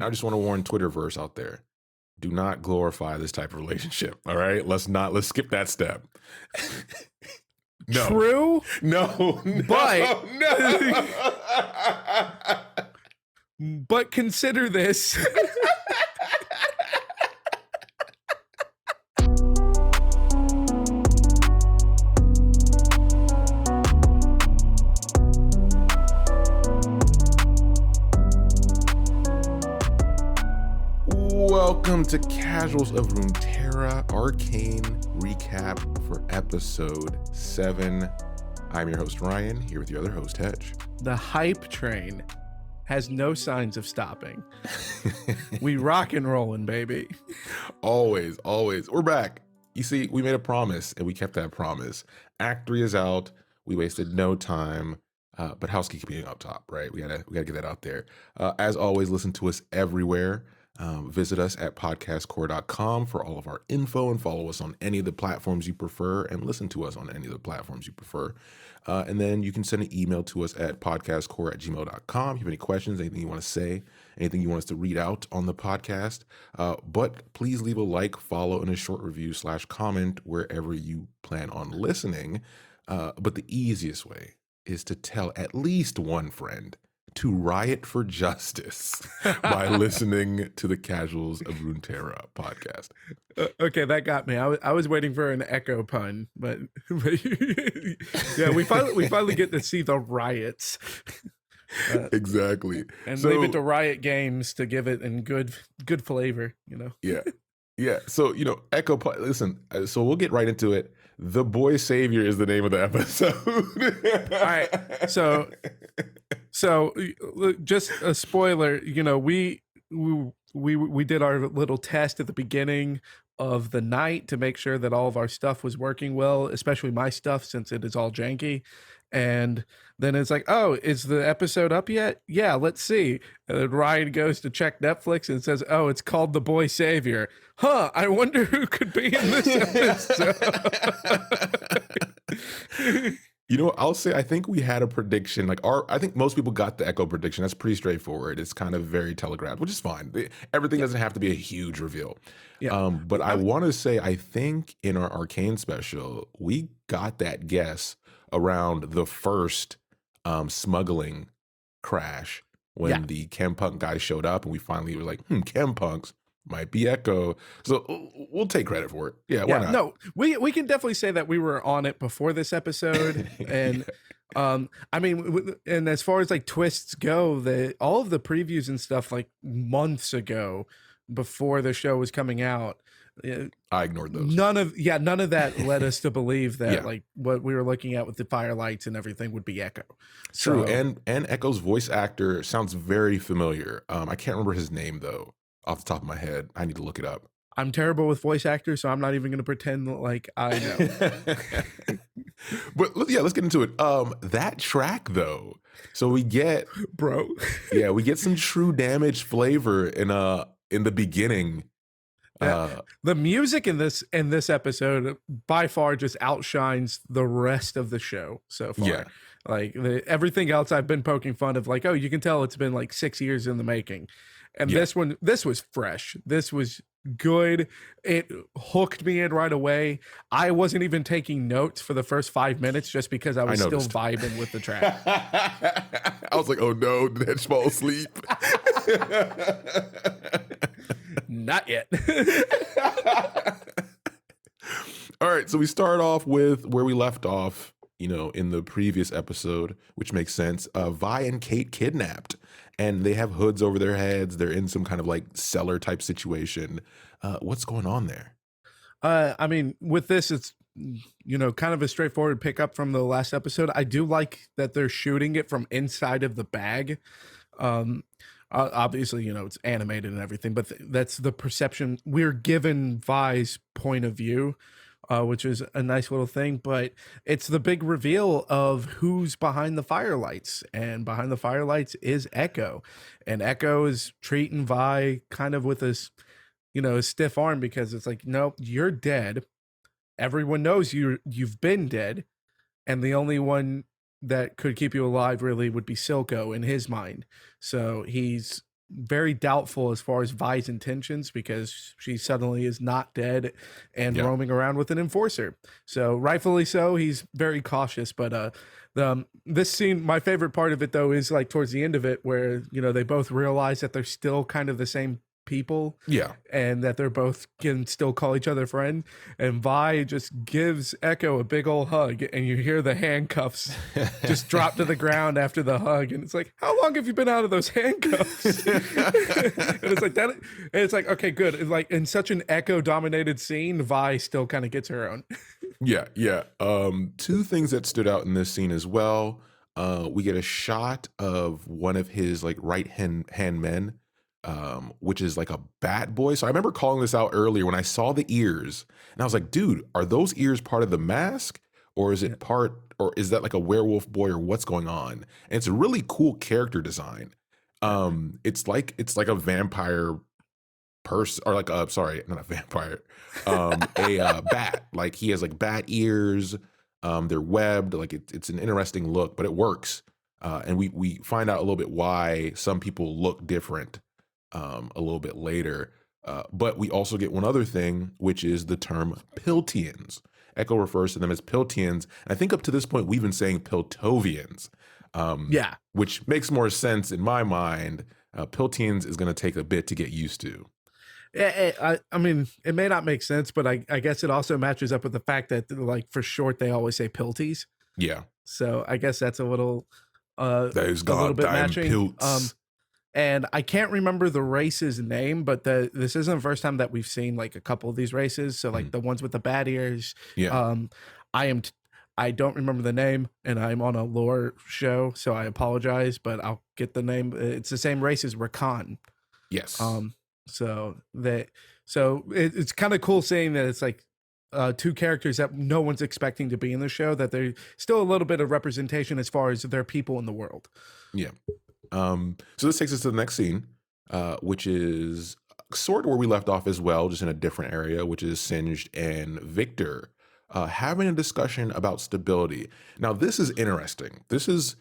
I just want to warn Twitterverse out there. Do not glorify this type of relationship. All right. Let's skip that step. No. True. No. But No. but consider this. Welcome to Casuals of Runeterra Arcane recap for episode 7. I'm your host Ryan, here with your other host Hedge. The hype train has no signs of stopping. We rock and rolling, baby. Always. We're back. You see, we made a promise and we kept that promise. Act 3 is out. We wasted no time. But housekeeping up top, right? We gotta get that out there. As always, listen to us everywhere. Visit us at podcastcore.com for all of our info and follow us on any of the platforms you prefer and listen to us on any of the platforms you prefer. And then you can send an email to us at podcastcore@gmail.com. If you have any questions, anything you want to say, anything you want us to read out on the podcast. But please leave a like, follow, and a short review / comment wherever you plan on listening. But the easiest way is to tell at least one friend to riot for justice by listening to the Casuals of Runeterra podcast. Okay, that got me. I was waiting for an echo pun, but yeah, we finally get to see the riots. Exactly. And leave it to Riot Games to give it in good flavor, Yeah. So, echo pun. Listen, so we'll get right into it. The Boy Savior is the name of the episode. All right. So just a spoiler, we did our little test at the beginning of the night to make sure that all of our stuff was working well, especially my stuff since it is all janky. And then it's like, oh, is the episode up yet? Yeah, let's see. And then Ryan goes to check Netflix and says, oh, it's called The Boy Savior. Huh, I wonder who could be in this episode. I'll say I think we had a prediction. I think most people got the Echo prediction. That's pretty straightforward. It's kind of very telegraphed, which is fine. Everything doesn't have to be a huge reveal. Yeah. But I want to say, I think in our Arcane special, we got that guess around the first smuggling crash when the Chempunk guy showed up, and we finally were like, Chempunks might be Echo. So we'll take credit for it. Yeah, why not? No, we can definitely say that we were on it before this episode. And and as far as like twists go, all of the previews and stuff like months ago before the show was coming out, I ignored those. None of that led us to believe that like what we were looking at with the firelights and everything would be Echo. True. And Echo's voice actor sounds very familiar. I can't remember his name though off the top of my head. I need to look it up. I'm terrible with voice actors, so I'm not even going to pretend like I know. But let's get into it. That track though, so we get we get some true damage flavor in the beginning. The music in this episode by far just outshines the rest of the show so far. Yeah. Like everything else I've been poking fun of, like, oh, you can tell it's been like 6 years in the making. And this was fresh. This was good. It hooked me in right away. I wasn't even taking notes for the first 5 minutes just because I was still vibing with the track. I was like, oh no, did Hedge fall asleep? Not yet. All right, so we start off with where we left off, in the previous episode, which makes sense. Vi and Kate kidnapped, and they have hoods over their heads. They're in some kind of like cellar type situation. What's going on there? With this, it's kind of a straightforward pickup from the last episode. I do like that they're shooting it from inside of the bag. Obviously, it's animated and everything, but that's the perception we're given. Vi's point of view, which is a nice little thing, but it's the big reveal of who's behind the firelights, and behind the firelights is Echo, and Echo is treating Vi kind of with this, a stiff arm, because it's like, nope, you're dead. Everyone knows you've been dead, and the only one that could keep you alive really would be Silco in his mind. So he's very doubtful as far as Vi's intentions because she suddenly is not dead and Yeah. roaming around with an enforcer. So rightfully so, he's very cautious. But this scene, my favorite part of it though, is like towards the end of it where they both realize that they're still kind of the same people Yeah. and that they're both can still call each other friend, and Vi just gives Echo a big old hug and you hear the handcuffs just drop to the ground after the hug, and it's like, how long have you been out of those handcuffs? And it's like that, and it's like, okay, good. It's like in such an Echo dominated scene, Vi still kind of gets her own. Yeah, yeah. Two things that stood out in this scene as well. We get a shot of one of his like right hand men, which is like a bat boy. So I remember calling this out earlier when I saw the ears, and I was like, dude, are those ears part of the mask, or is it or is that like a werewolf boy, or what's going on? And it's a really cool character design. It's like a vampire person, or like sorry, not a vampire, a bat. Like he has like bat ears. They're webbed. Like it's an interesting look, but it works. And we find out a little bit why some people look different a little bit later. But we also get one other thing, which is the term Piltians. Echo refers to them as Piltians. And I think up to this point, we've been saying Piltovians, Yeah. which makes more sense in my mind. Piltians is going to take a bit to get used to. I mean, it may not make sense, but I guess it also matches up with the fact that like for short they always say Pilties. Yeah. So I guess that's a little Those a little bit goddamn matching. Pilts. And I can't remember the race's name, but this isn't the first time that we've seen like a couple of these races. So like the ones with the bat ears. Yeah. I don't remember the name, and I'm on a lore show, so I apologize, but I'll get the name. It's the same race as Rakan. Yes. It's kind of cool seeing that it's like two characters that no one's expecting to be in the show, that there's still a little bit of representation as far as their people in the world. Yeah. So this takes us to the next scene, which is sort of where we left off as well, just in a different area, which is Singed and Victor having a discussion about stability. Now, this is interesting. This is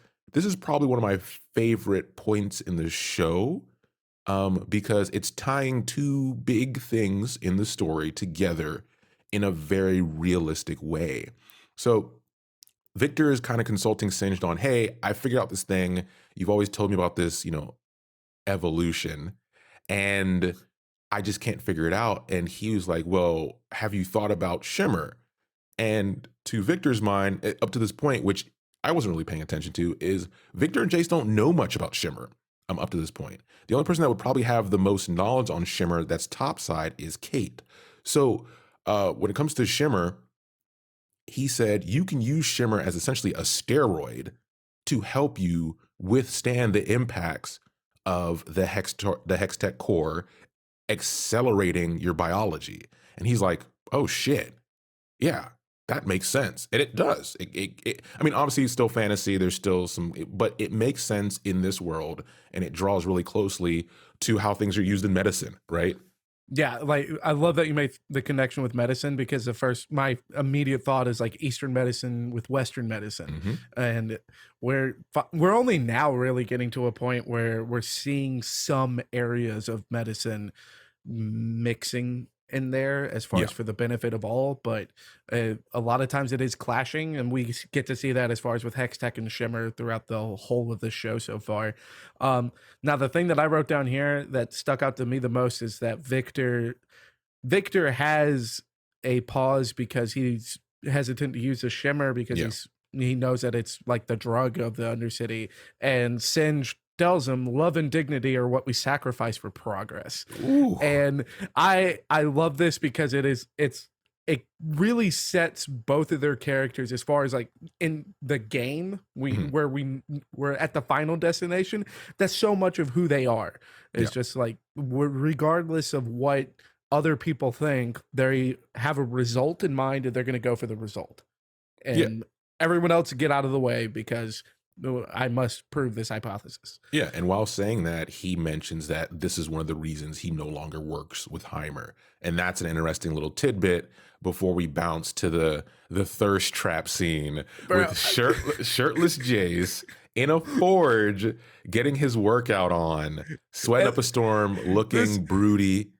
probably one of my favorite points in the show, because it's tying two big things in the story together in a very realistic way. So Victor is kind of consulting Singed on, hey, I figured out this thing. You've always told me about this, evolution, and I just can't figure it out. And he was like, well, have you thought about Shimmer? And to Victor's mind, up to this point, which I wasn't really paying attention to, is Victor and Jace don't know much about Shimmer up to this point. The only person that would probably have the most knowledge on Shimmer that's topside is Kate. So when it comes to Shimmer, he said you can use Shimmer as essentially a steroid to help you withstand the impacts of the Hextech core accelerating your biology. And he's like, oh shit, yeah, that makes sense. And it does. I mean, obviously it's still fantasy. There's still but it makes sense in this world, and it draws really closely to how things are used in medicine, right? Yeah, like I love that you made the connection with medicine, because my immediate thought is like Eastern medicine with Western medicine, and we're only now really getting to a point where we're seeing some areas of medicine mixing in there as far as for the benefit of all, but a lot of times it is clashing, and we get to see that as far as with Hextech and Shimmer throughout the whole of the show so far. Now the thing that I wrote down here that stuck out to me the most is that Victor has a pause because he's hesitant to use the Shimmer because he knows that it's like the drug of the Undercity, and Singe tells him love and dignity are what we sacrifice for progress. Ooh. And I love this because it really sets both of their characters as far as like in the game where we're at the final destination. That's so much of who they are. It's just like regardless of what other people think, they have a result in mind and they're going to go for the result. And everyone else get out of the way because I must prove this hypothesis. Yeah, and while saying that, he mentions that this is one of the reasons he no longer works with Heimer. And that's an interesting little tidbit before we bounce to the thirst trap scene with shirtless Jace in a forge, getting his workout on, sweating up a storm, looking broody.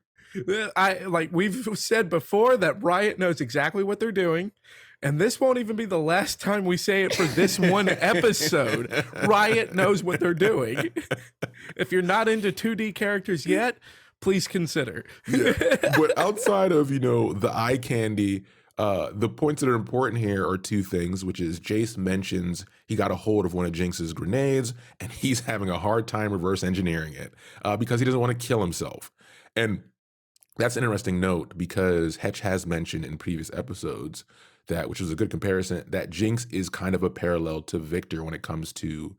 I like we've said before that Riot knows exactly what they're doing, and this won't even be the last time we say it for this one episode. Riot knows what they're doing. If you're not into 2D characters yet, please consider. But outside of, the eye candy, the points that are important here are two things, which is Jace mentions he got a hold of one of Jinx's grenades and he's having a hard time reverse engineering it because he doesn't want to kill himself. And that's an interesting note because Hetch has mentioned in previous episodes that, which was a good comparison, that Jinx is kind of a parallel to Victor when it comes to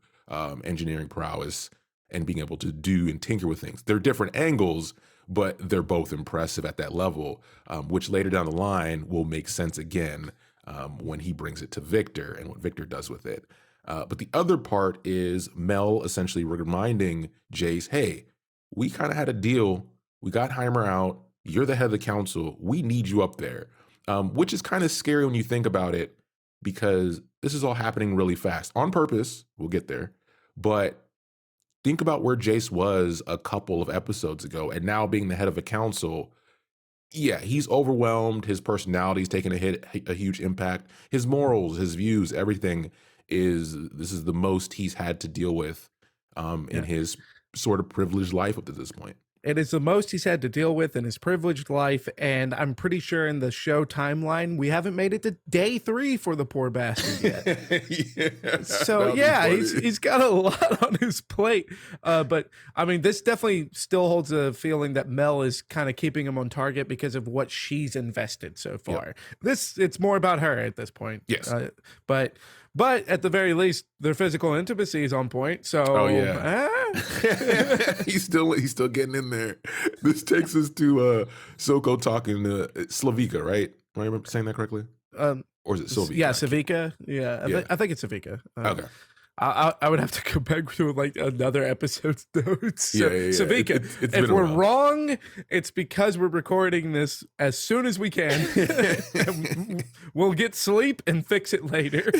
engineering prowess and being able to do and tinker with things. They're different angles, but they're both impressive at that level, which later down the line will make sense again when he brings it to Victor and what Victor does with it. But the other part is Mel essentially reminding Jace, hey, we kind of had a deal. We got Heimer out. You're the head of the council. We need you up there, which is kind of scary when you think about it because this is all happening really fast on purpose. We'll get there. But think about where Jace was a couple of episodes ago and now being the head of a council. Yeah, he's overwhelmed. His personality's taken a hit, a huge impact. His morals, his views, everything this is the most he's had to deal with in his sort of privileged life up to this point. It is the most he's had to deal with in his privileged life, and I'm pretty sure in the show timeline, we haven't made it to day 3 for the poor bastard yet. So yeah, he's got a lot on his plate. But I mean, this definitely still holds a feeling that Mel is kind of keeping him on target because of what she's invested so far. Yep. It's more about her at this point. Yes. But at the very least, their physical intimacy is on point. So he's still getting in there. This takes us to Soko talking to Slavica, right? Am I remember saying that correctly? Or is it Sylvia? Yeah, Savica. Yeah, I think it's Savica. Okay. I would have to go back to like another episode's notes. So, Savica, it's if we're wrong, it's because we're recording this as soon as we can. We'll get sleep and fix it later.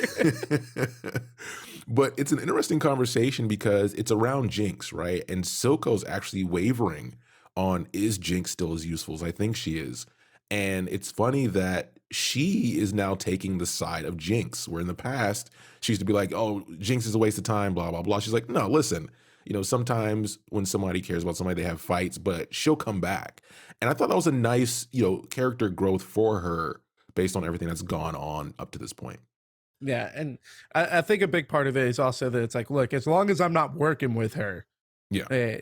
But it's an interesting conversation because it's around Jinx, right? And Silco's actually wavering on, is Jinx still as useful as I think she is? And it's funny that she is now taking the side of Jinx, where in the past she used to be like, oh, Jinx is a waste of time, blah, blah, blah. She's like, no, listen, sometimes when somebody cares about somebody, they have fights, but she'll come back. And I thought that was a nice, character growth for her based on everything that's gone on up to this point. Yeah, and I think a big part of it is also that it's like, look, as long as I'm not working with her, I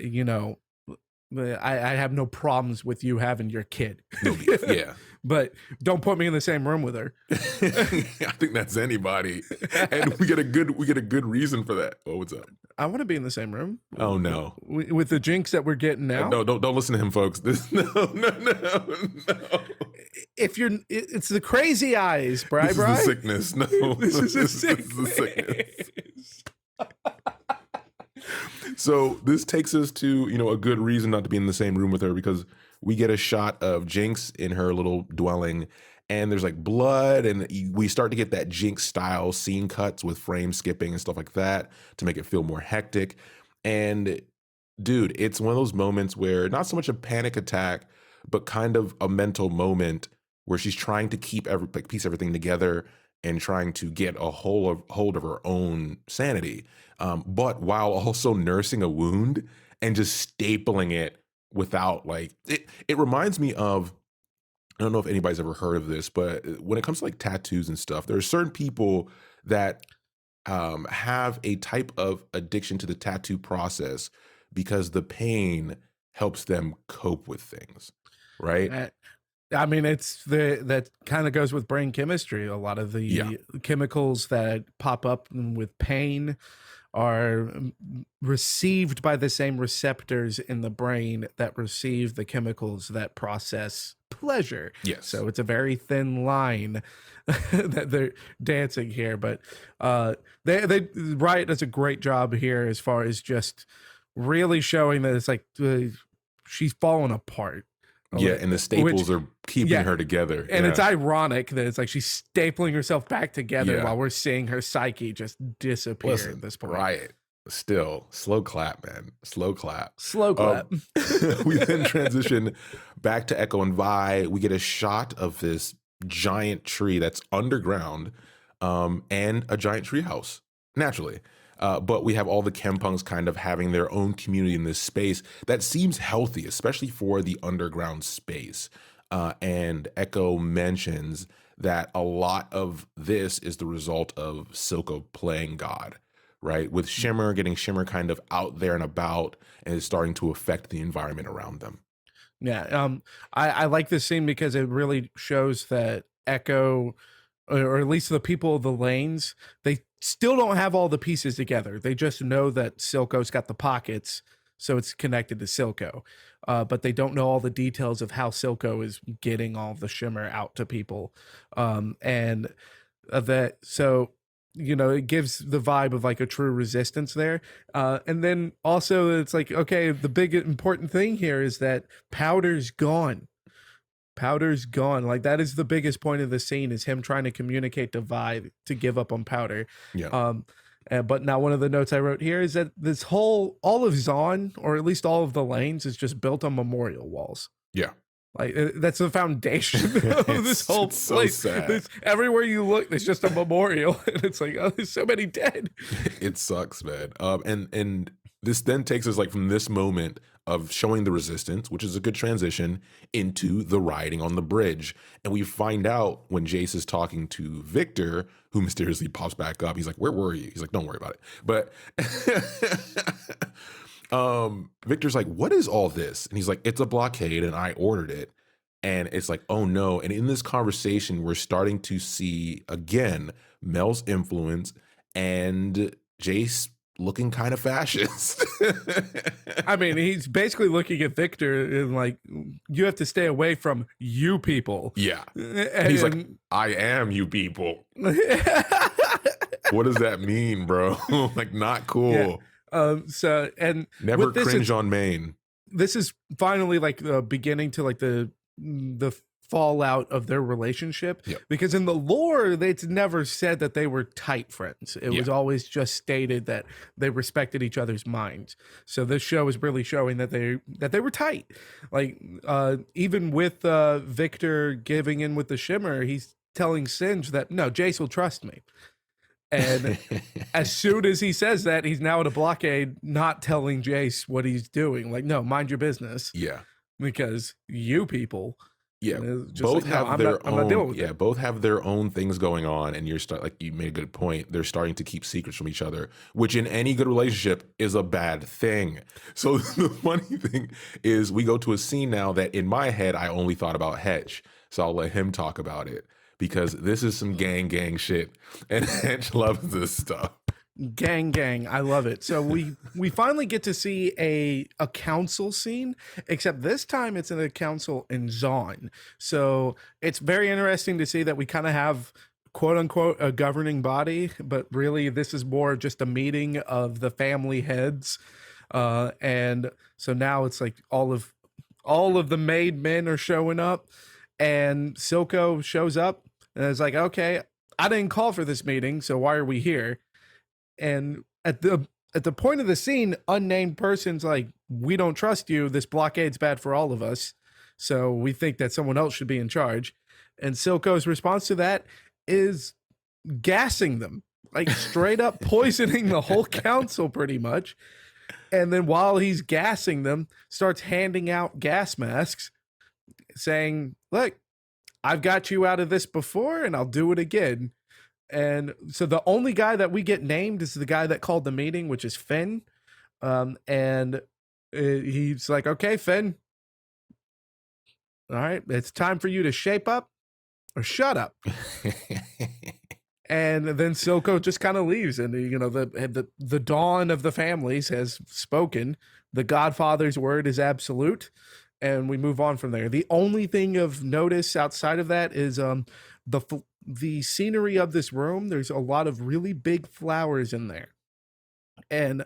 have no problems with you having your kid. No beef, yeah. But don't put me in the same room with her. I think that's anybody. And we get a good reason for that. Oh, what's up? I want to be in the same room. Oh no. With the Jinx that we're getting now. No, don't listen to him, folks. No. It's the crazy eyes, Bri. This is the sickness. No. This is a sickness. So this takes us to, a good reason not to be in the same room with her because we get a shot of Jinx in her little dwelling and there's like blood and we start to get that Jinx style scene cuts with frame skipping and stuff like that to make it feel more hectic. And dude, it's one of those moments where not so much a panic attack, but kind of a mental moment where she's trying to piece everything together and trying to get a hold of her own sanity, but while also nursing a wound and just stapling it without it reminds me of, I don't know if anybody's ever heard of this, but when it comes to like tattoos and stuff, there are certain people that have a type of addiction to the tattoo process because the pain helps them cope with things, right? I mean, that kind of goes with brain chemistry. A lot of the chemicals that pop up with pain are received by the same receptors in the brain that receive the chemicals that process pleasure. Yes. So it's a very thin line that they're dancing here, but Riot does a great job here as far as just really showing that it's like she's falling apart. Yeah, and the staples are keeping her together. And it's ironic that it's like she's stapling herself back together while we're seeing her psyche just disappear at this point. Right. Still, slow clap, man. Slow clap. Slow clap. We then transition back to Echo and Vi. We get a shot of this giant tree that's underground, and a giant tree house, naturally. But we have all the Kempungs kind of having their own community in this space that seems healthy, especially for the underground space. And Echo mentions that a lot of this is the result of Silco playing God, right? With Shimmer, getting Shimmer kind of out there and about, and it's starting to affect the environment around them. Yeah, I like this scene because it really shows that Echo, or at least the people of the lanes, they still don't have all the pieces together. They just know that Silco's got the pockets, so it's connected to Silco. But they don't know all the details of how Silco is getting all the Shimmer out to people. So, you know, it gives the vibe of like a true resistance there. And then also it's like, okay, the big important thing here is that Powder's gone. Powder's gone. Like, that is the biggest point of the scene, is him trying to communicate to Vi to give up on Powder. Yeah. But now one of the notes I wrote here is that all of Zaun, or at least all of the lanes, is just built on memorial walls. Yeah. Like, that's the foundation of this whole place. So sad. Everywhere you look, there's just a memorial, and it's like, oh, there's so many dead. It sucks, man. And this then takes us, like, from this moment of showing the resistance, which is a good transition, into the rioting on the bridge. And we find out when Jace is talking to Victor, who mysteriously pops back up. He's like, "Where were you?" He's like, "Don't worry about it." But Victor's like, "What is all this?" And he's like, "It's a blockade and I ordered it." And it's like, oh no. And in this conversation, we're starting to see, again, Mel's influence and Jace looking kind of fascist. I mean, he's basically looking at Victor and like, you have to stay away from you people. Yeah. And he's like, I am you people. What does that mean, bro? Like, not cool. Yeah. And never cringe on Maine. This is finally like the beginning to like the fallout of their relationship. Yep. Because in the lore, it's never said that they were tight friends. It was always just stated that they respected each other's minds. So this show is really showing that they were tight. Like, even with Victor giving in with the Shimmer, he's telling Singe that, no, Jace will trust me. And as soon as he says that, he's now at a blockade, not telling Jace what he's doing. Like, no, mind your business. Yeah. Because you people, both have their own. Yeah, both have their own things going on, and like you made a good point. They're starting to keep secrets from each other, which in any good relationship is a bad thing. So the funny thing is, we go to a scene now that in my head I only thought about Hedge, so I'll let him talk about it because this is some gang shit, and Hedge loves this stuff. Gang, I love it. So we finally get to see a council scene, except this time it's in a council in Zaun. So it's very interesting to see that we kind of have, quote unquote, a governing body, but really this is more just a meeting of the family heads. And so now it's like all of the made men are showing up, and Silco shows up and it's like, okay, I didn't call for this meeting, so why are we here? And at the point of the scene, unnamed person's like, we don't trust you. This blockade's bad for all of us. So we think that someone else should be in charge. And Silco's response to that is gassing them, like straight up poisoning the whole council pretty much. And then while he's gassing them, starts handing out gas masks saying, look, I've got you out of this before and I'll do it again. And so the only guy that we get named is the guy that called the meeting, which is Finn. And he's like, okay, Finn. All right, it's time for you to shape up or shut up. And then Silco just kind of leaves. And, you know, the dawn of the families has spoken. The Godfather's word is absolute. And we move on from there. The only thing of notice outside of that is the scenery of this room. There's a lot of really big flowers in there, and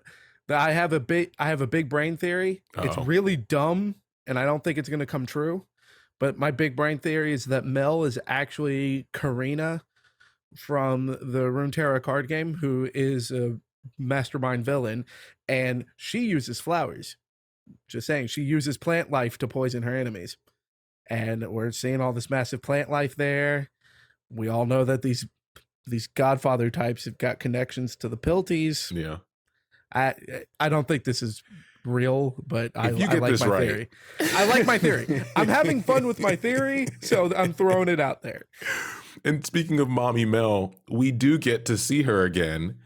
I have a big brain theory. Uh-oh. It's really dumb, and I don't think it's going to come true. But my big brain theory is that Mel is actually Karina from the Runeterra card game, who is a mastermind villain, and she uses flowers. Just saying, she uses plant life to poison her enemies. And we're seeing all this massive plant life there. We all know that these Godfather types have got connections to the Pilties. Yeah. I don't think this is real, but I like my right. theory. I like my theory. I'm having fun with my theory, so I'm throwing it out there. And speaking of Mommy Mel, we do get to see her again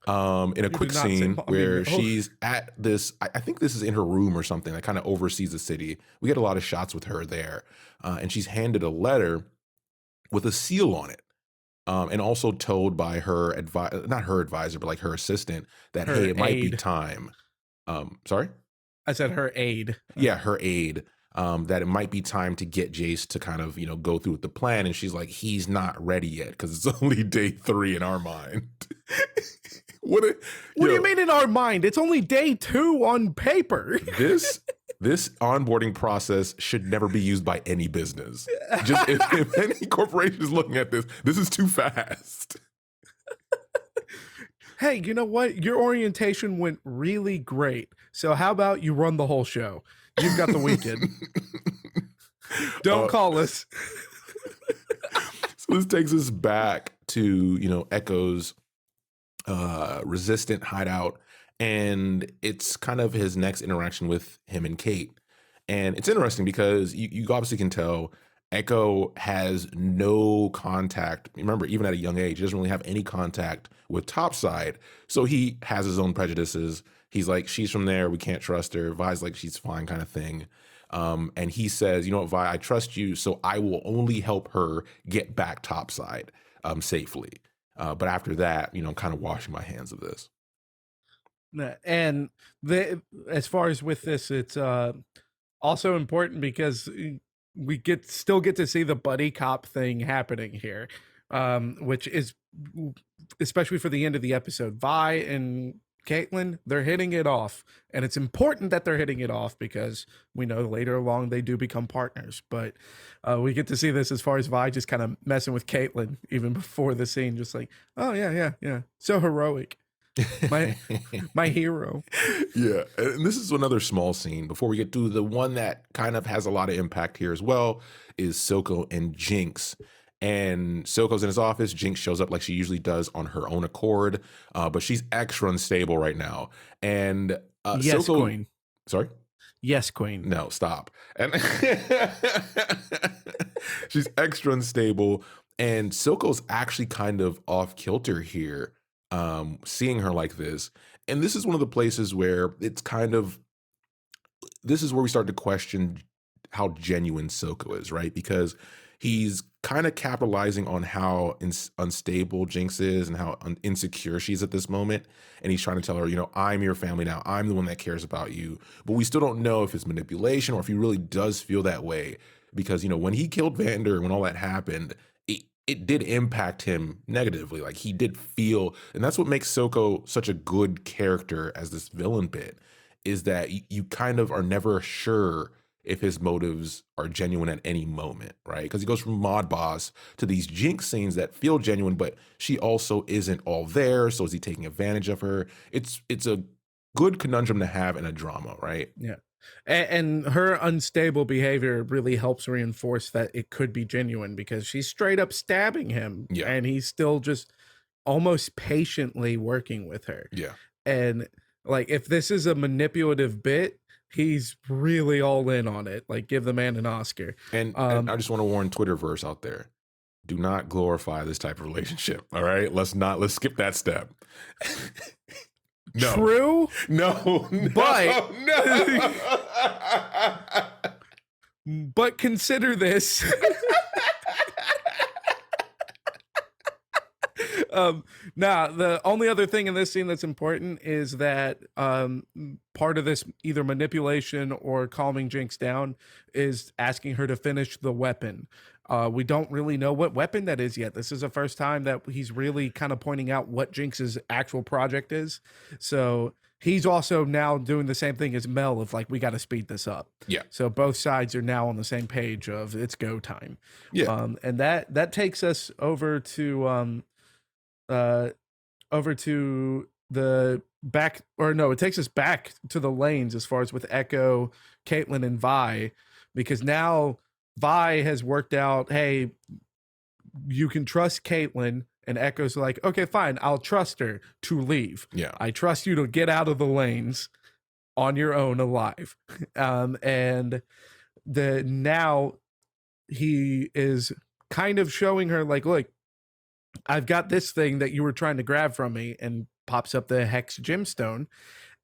in a quick scene where she's at this, I think this is in her room or something that kind of oversees the city. We get a lot of shots with her there. And she's handed a letter with a seal on it. And also told by her not her advisor, but like her assistant that, hey, it might be time. Sorry? I said her aide. Yeah, her aide. That it might be time to get Jace to kind of, go through with the plan. And she's like, he's not ready yet because it's only day 3 in our mind. What do you mean in our mind? It's only day 2 on paper. This onboarding process should never be used by any business. Just if any corporation is looking at this is too fast. Hey, you know what? Your orientation went really great. So how about you run the whole show? You've got the weekend. Don't call us. So this takes us back to, Echo's resistant hideout. And it's kind of his next interaction with him and Kate. And it's interesting because you obviously can tell Echo has no contact. Remember, even at a young age, he doesn't really have any contact with Topside. So he has his own prejudices. He's like, she's from there. We can't trust her. Vi's like, she's fine kind of thing. And he says, you know what, Vi, I trust you. So I will only help her get back Topside safely. But after that, I'm kind of washing my hands of this. And as far as with this, it's also important because we still get to see the buddy cop thing happening here, which is especially for the end of the episode. Vi and Caitlin, they're hitting it off, and it's important that they're hitting it off because we know later along they do become partners. But we get to see this as far as Vi just kind of messing with Caitlin even before the scene, just like, oh yeah, so heroic. my hero. Yeah, and this is another small scene before we get to the one that kind of has a lot of impact here as well, is Silco and Jinx. And Silco's in his office. Jinx shows up like she usually does on her own accord, but she's extra unstable right now. And yes, Silco, Queen. Sorry? Yes, Queen. No, stop. And she's extra unstable, and Silco's actually kind of off kilter here. Seeing her like this. And this is one of the places where this is where we start to question how genuine Silco is, right? Because he's kind of capitalizing on how unstable Jinx is and how insecure she is at this moment. And he's trying to tell her, I'm your family now. I'm the one that cares about you. But we still don't know if it's manipulation or if he really does feel that way. Because, when he killed Vander, when all that happened, it did impact him negatively. Like he did feel, and that's what makes Silco such a good character as this villain bit, is that you kind of are never sure if his motives are genuine at any moment, right? Because he goes from mod boss to these Jinx scenes that feel genuine, but she also isn't all there. So is he taking advantage of her? It's a good conundrum to have in a drama, right? Yeah. And her unstable behavior really helps reinforce that it could be genuine because she's straight up stabbing him. Yeah. And he's still just almost patiently working with her. Yeah. And like, if this is a manipulative bit, he's really all in on it. Like, give the man an Oscar. And I just want to warn Twitterverse out there. Do not glorify this type of relationship. All right. Let's skip that step. No. True. No. But no. But consider this. Now, the only other thing in this scene that's important is that part of this either manipulation or calming Jinx down is asking her to finish the weapon. We don't really know what weapon that is yet. This is the first time that he's really kind of pointing out what Jinx's actual project is. So he's also now doing the same thing as Mel of like, we got to speed this up. Yeah. So both sides are now on the same page of it's go time. Yeah. And that takes us uh over to the back, or no, it takes us back to the lanes as far as with Echo, Caitlyn, and Vi, because now Vi has worked out, hey, you can trust Caitlyn, and Echo's like, okay, fine, I'll trust her to leave. Yeah. I trust you to get out of the lanes on your own alive. And now he is kind of showing her like, look, I've got this thing that you were trying to grab from me, and pops up the Hex Gemstone.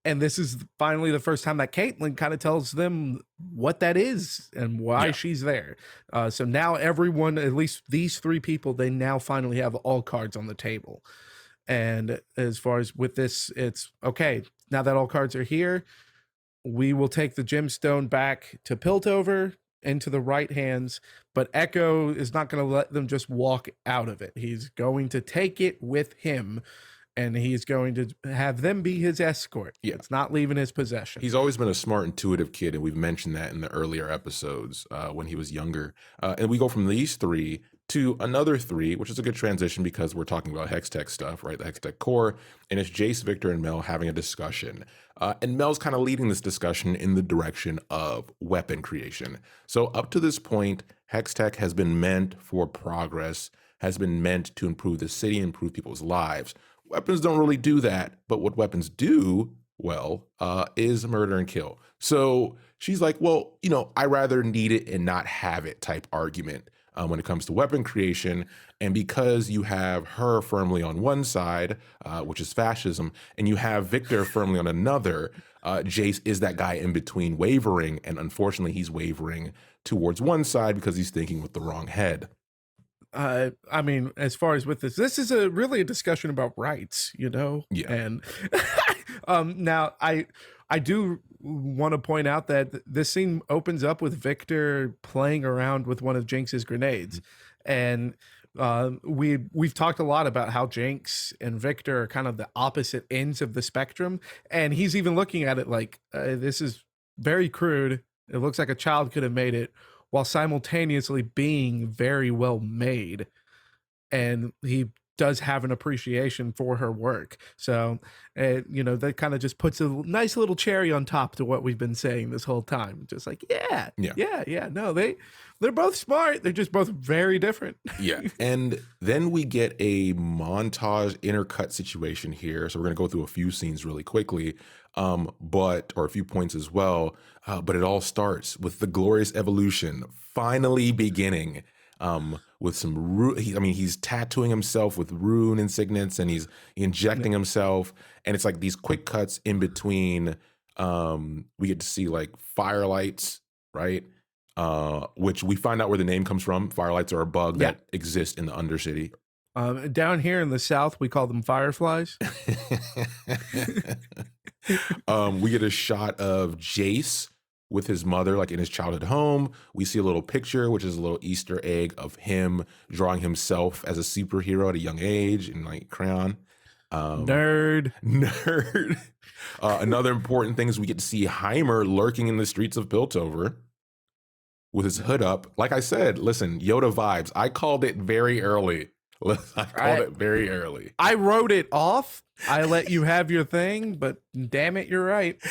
And this is finally the first time that Caitlyn kind of tells them what that is and why she's there. So now everyone, at least these three people, they now finally have all cards on the table. And as far as with this, it's okay. Now that all cards are here, we will take the gemstone back to Piltover into the right hands, but Echo is not going to let them just walk out of it. He's going to take it with him, and he's going to have them be his escort. Yeah. It's not leaving his possession. He's always been a smart, intuitive kid, and we've mentioned that in the earlier episodes when he was younger. And we go from these three to another three, which is a good transition because we're talking about Hex Tech stuff, right? The Hex Tech core, and it's Jace, Victor, and Mel having a discussion. And Mel's kind of leading this discussion in the direction of weapon creation. So up to this point, Hex Tech has been meant for progress, has been meant to improve the city, improve people's lives. Weapons don't really do that, but what weapons do, well, is murder and kill. So she's like, well, I rather need it and not have it type argument when it comes to weapon creation. And because you have her firmly on one side, which is fascism, and you have Victor firmly on another, Jace is that guy in between wavering. And unfortunately, he's wavering towards one side because he's thinking with the wrong head. I mean, as far as with this is really a discussion about rights, Yeah. And now I do want to point out that this scene opens up with Victor playing around with one of Jinx's grenades, and we've talked a lot about how Jinx and Victor are kind of the opposite ends of the spectrum, and he's even looking at it like this is very crude. It looks like a child could have made it, while simultaneously being very well made. And he does have an appreciation for her work. So, that kind of just puts a nice little cherry on top to what we've been saying this whole time. Just like, yeah. No, they're both smart. They're just both very different. Yeah. And then we get a montage intercut situation here. So we're going to go through a few scenes really quickly, or a few points as well. But it all starts with the glorious evolution finally beginning with some he's tattooing himself with rune insignets, and he's injecting himself. And it's like these quick cuts in between. We get to see like firelights, right? Which we find out where the name comes from. Firelights are a bug that exists in the Undercity. Down here in the South, we call them fireflies. We get a shot of Jace with his mother, like in his childhood home. We see a little picture, which is a little Easter egg of him drawing himself as a superhero at a young age in like crayon. Nerd. Another important thing is we get to see Heimer lurking in the streets of Piltover with his hood up. Like I said, listen, Yoda vibes. I called it very early. It very early. I wrote it off. I let you have your thing, but damn it, you're right.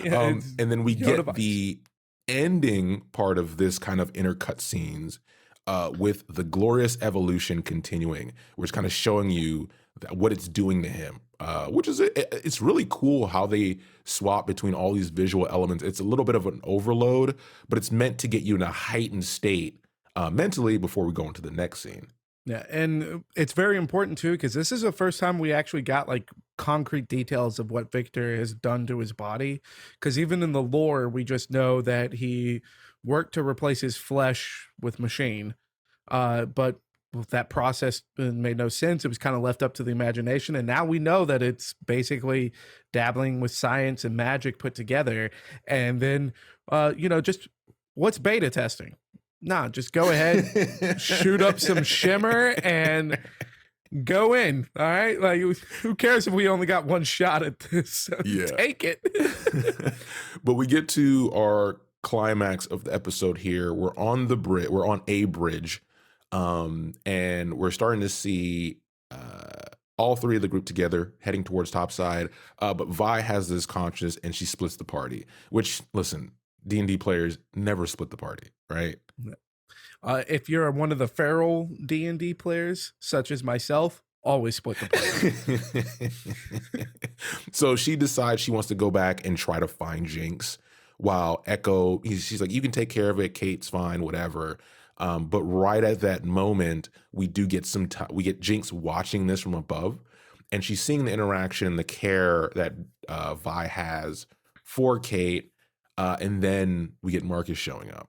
And then we get the ending part of this kind of intercut scenes with the glorious evolution continuing, where it's kind of showing you what it's doing to him, which is it's really cool how they swap between all these visual elements. It's a little bit of an overload, but it's meant to get you in a heightened state mentally before we go into the next scene. Yeah, and it's very important too, because this is the first time we actually got like concrete details of what Victor has done to his body. Because even in the lore, we just know that he worked to replace his flesh with machine. But that process made no sense. It was kind of left up to the imagination. And now we know that it's basically dabbling with science and magic put together. And then, just what's beta testing? Nah, just go ahead, shoot up some shimmer, and Go in, all right? Like, who cares if we only got one shot at this? So Yeah. take it. But we get to our climax of the episode here. We're on the bridge. We're on a bridge, and we're starting to see all three of the group together heading towards topside. But Vi has this conscience, and she splits the party. Which, listen, D&D players never split the party, right? If you're one of the feral D&D players, such as myself, always split the party. So she decides she wants to go back and try to find Jinx, while Echo, she's like, you can take care of it, Kate's fine, whatever. But right at that moment, we do get we get Jinx watching this from above, and she's seeing the interaction, the care that Vi has for Kate, and then we get Marcus showing up.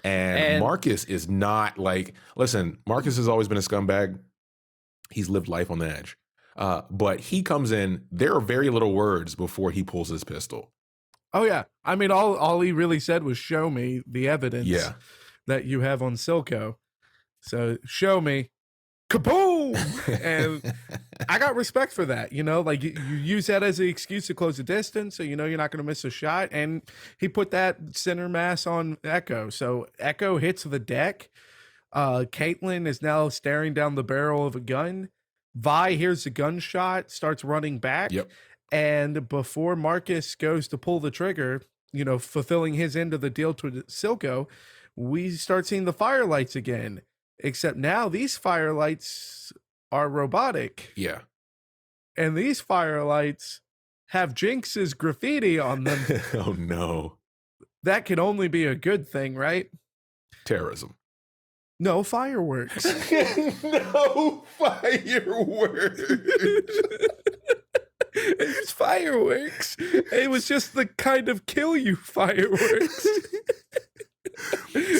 And Marcus is not like, listen, Marcus has always been a scumbag. He's lived life on the edge. But he comes in, there are very little words before he pulls his pistol. Oh, yeah. I mean, all he really said was, show me the evidence that you have on Silco. So show me. Kaboom! And I got respect for that. You know, like you use that as an excuse to close the distance, so you know you're not going to miss a shot. And he put that center mass on Echo. So Echo hits the deck. Caitlin is now staring down the barrel of a gun. Vi hears the gunshot, starts running back. Yep. And before Marcus goes to pull the trigger, you know, fulfilling his end of the deal to Silco, we start seeing the firelights again. Except now these firelights are robotic. Yeah. And these firelights have Jinx's graffiti on them. Oh, no. That can only be a good thing, right? Terrorism. No fireworks. No fireworks. It was fireworks. It was just the kind of kill you fireworks.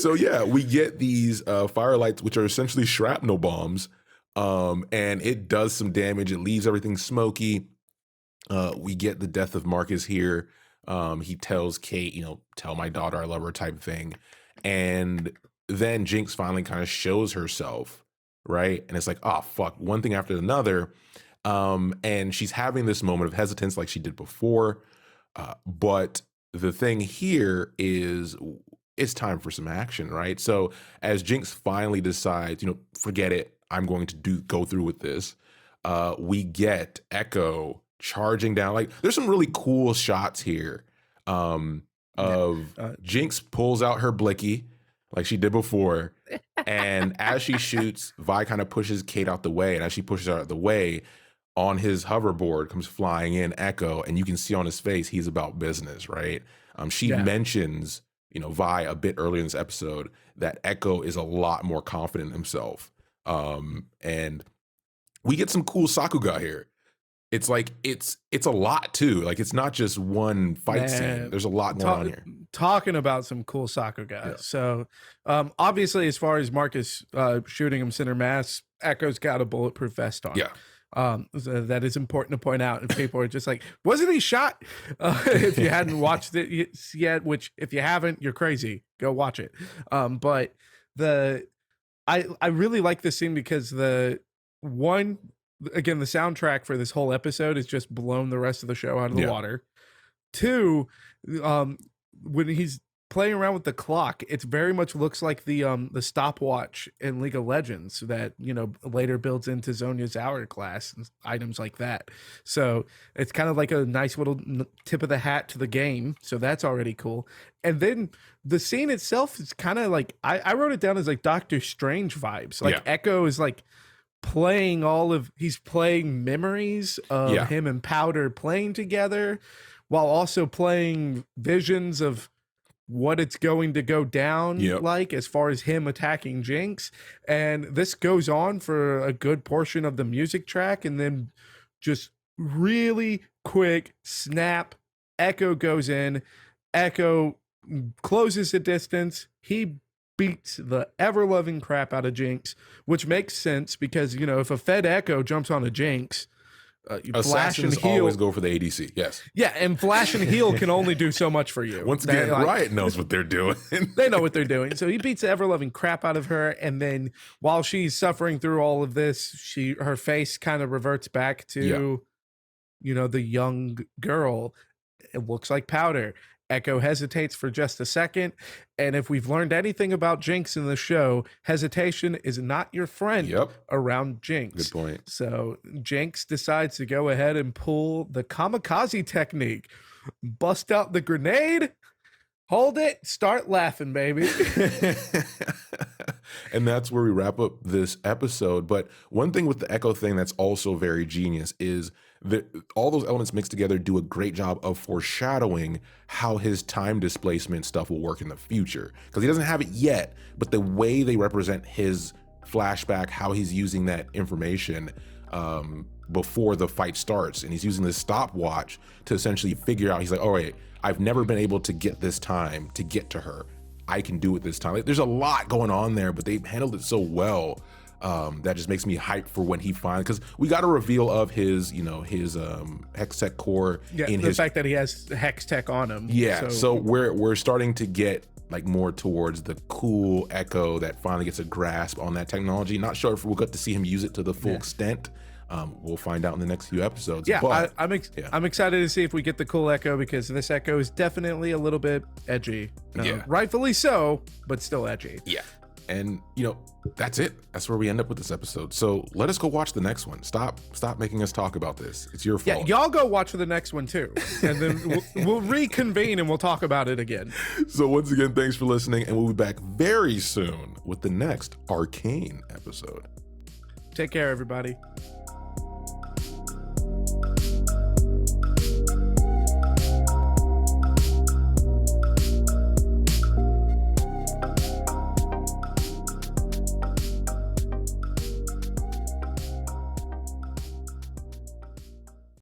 So yeah, we get these firelights, which are essentially shrapnel bombs, and it does some damage. It leaves everything smoky. We get the death of Marcus here. He tells Kate, you know, tell my daughter I love her type thing. And then Jinx finally kind of shows herself, right? And it's like, oh, fuck, one thing after another. And she's having this moment of hesitance like she did before. But the thing here is it's time for some action, right? So as Jinx finally decides, you know, forget it, I'm going to go through with this, we get Echo charging down. Like, there's some really cool shots here Jinx pulls out her blicky like she did before, and as she shoots, Vi kind of pushes Kate out the way, and as she pushes her out the way, on his hoverboard comes flying in Echo, and you can see on his face he's about business, right? She mentions, you know, Vi a bit earlier in this episode that Echo is a lot more confident in himself. And we get some cool Sakuga here. It's like it's a lot too. Like, it's not just one fight scene. There's a lot going on here. Talking about some cool Sakuga. Yeah. So obviously, as far as Marcus shooting him center mass, Echo's got a bulletproof vest on. Yeah. So that is important to point out. And people are just like, wasn't he shot? If you hadn't watched it yet, which if you haven't, you're crazy. Go watch it. But I really like this scene because the soundtrack for this whole episode has just blown the rest of the show out of the water. Two, when he's playing around with the clock, it very much looks like the stopwatch in League of Legends that, you know, later builds into Zhonya's hourglass and items like that. So it's kind of like a nice little tip of the hat to the game. So that's already cool. And then the scene itself is kind of like, I wrote it down as like Doctor Strange vibes. Like Echo is like he's playing memories of him and Powder playing together, while also playing visions of what it's going to go down like, as far as him attacking Jinx. And this goes on for a good portion of the music track, and then just really quick snap, Echo goes in, Echo closes the distance, he beats the ever-loving crap out of Jinx, which makes sense because, you know, if a fed Echo jumps on a Jinx, Flash and Assassins heal. always go for the ADC. Yes. Yeah, and Flash and heal can only do so much for you. Once again, Riot knows what they're doing. They know what they're doing. So he beats the ever-loving crap out of her, and then while she's suffering through all of this, her face kind of reverts back to, the young girl. It looks like powder. Echo hesitates for just a second, and if we've learned anything about Jinx in the show, hesitation is not your friend around Jinx. Good point. So Jinx decides to go ahead and pull the kamikaze technique. Bust out the grenade, hold it, start laughing, baby. And that's where we wrap up this episode. But one thing with the Echo thing that's also very genius is that all those elements mixed together do a great job of foreshadowing how his time displacement stuff will work in the future. Because he doesn't have it yet, but the way they represent his flashback, how he's using that information before the fight starts, and he's using this stopwatch to essentially figure out, he's like, all right, I've never been able to get this time to get to her. I can do it this time. Like, there's a lot going on there, but they've handled it so well that just makes me hyped for when he finds, because we got a reveal of his hex tech core. Yeah, in the fact that he has hex tech on him. Yeah, so we're starting to get like more towards the cool Echo that finally gets a grasp on that technology. Not sure if we'll get to see him use it to the full extent. We'll find out in the next few episodes. Yeah, but, I'm excited to see if we get the cool Echo, because this Echo is definitely a little bit edgy. Rightfully so, but still edgy. Yeah. And that's it. That's where we end up with this episode. So let us go watch the next one. Stop making us talk about this. It's your fault. Yeah, y'all go watch the next one too, and then we'll reconvene and we'll talk about it again. So once again, thanks for listening, and we'll be back very soon with the next Arcane episode. Take care, everybody.